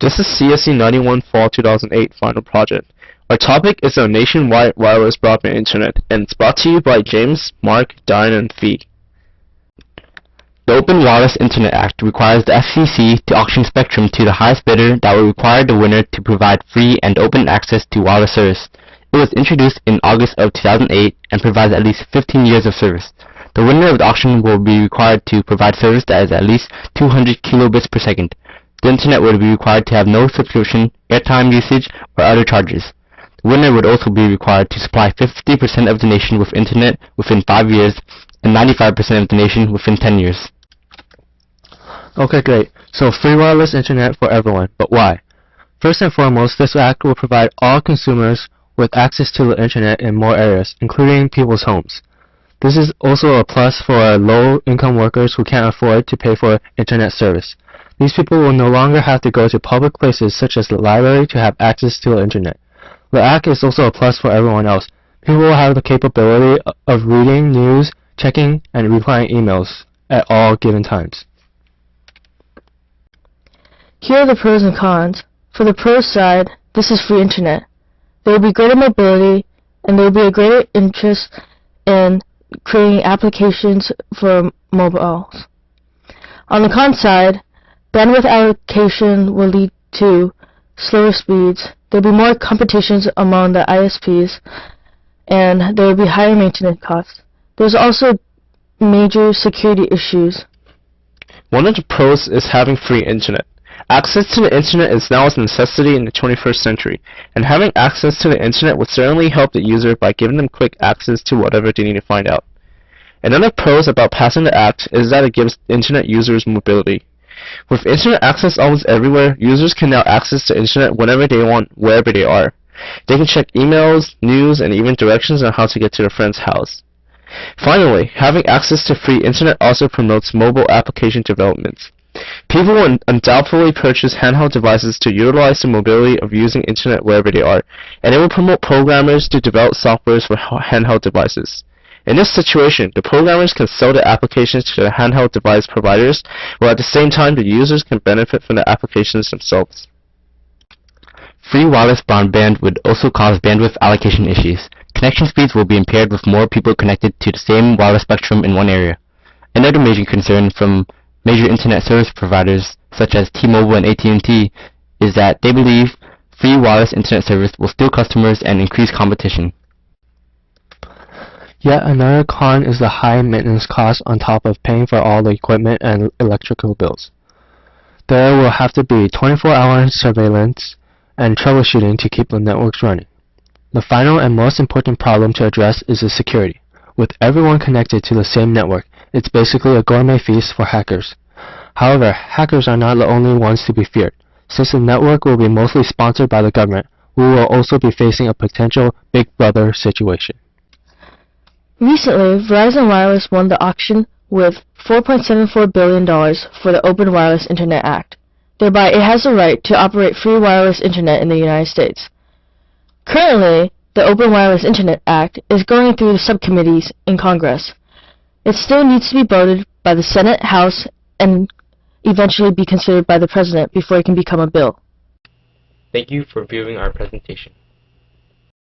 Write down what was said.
This is CSE 91 Fall 2008 final project. Our topic is a nationwide wireless broadband internet, and it's brought to you by James, Mark, Diane, and Fee. The Open Wireless Internet Act requires the FCC to auction spectrum to the highest bidder that will require the winner to provide free and open access to wireless service. It was introduced in August of 2008 and provides at least 15 years of service. The winner of the auction will be required to provide service that is at least 200 kilobits per second. The internet would be required to have no subscription, airtime usage, or other charges. The winner would also be required to supply 50% of the nation with internet within 5 years and 95% of the nation within 10 years. Okay, great. So free wireless internet for everyone, but why? First and foremost, this act will provide all consumers with access to the internet in more areas, including people's homes. This is also a plus for low-income workers who can't afford to pay for internet service. These people will no longer have to go to public places such as the library to have access to the internet. The act is also a plus for everyone else. People will have the capability of reading news, checking, and replying emails at all given times. Here are the pros and cons. For the pros side, this is free internet. There will be greater mobility, and there will be a greater interest in creating applications for mobiles. On the con side, bandwidth allocation will lead to slower speeds. There will be more competitions among the ISPs, and there will be higher maintenance costs. There's also major security issues. One of the pros is having free internet. Access to the internet is now a necessity in the 21st century, and having access to the internet would certainly help the user by giving them quick access to whatever they need to find out. Another pros about passing the act is that it gives internet users mobility. With internet access almost everywhere, users can now access the internet whenever they want, wherever they are. They can check emails, news, and even directions on how to get to their friend's house. Finally, having access to free internet also promotes mobile application developments. People will undoubtedly purchase handheld devices to utilize the mobility of using internet wherever they are, and it will promote programmers to develop softwares for handheld devices. In this situation, the programmers can sell the applications to the handheld device providers, while at the same time the users can benefit from the applications themselves. Free wireless broadband would also cause bandwidth allocation issues. Connection speeds will be impaired with more people connected to the same wireless spectrum in one area. Another major concern from major internet service providers such as T-Mobile and AT&T is that they believe free wireless internet service will steal customers and increase competition. Yet another con is the high maintenance costs on top of paying for all the equipment and electrical bills. There will have to be 24-hour surveillance and troubleshooting to keep the networks running. The final and most important problem to address is the security. With everyone connected to the same network, it's basically a gourmet feast for hackers. However, hackers are not the only ones to be feared. Since the network will be mostly sponsored by the government, we will also be facing a potential Big Brother situation. Recently, Verizon Wireless won the auction with $4.74 billion for the Open Wireless Internet Act. Thereby, it has the right to operate free wireless internet in the United States. Currently, the Open Wireless Internet Act is going through the subcommittees in Congress. It still needs to be voted by the Senate, House, and eventually be considered by the President before it can become a bill. Thank you for viewing our presentation.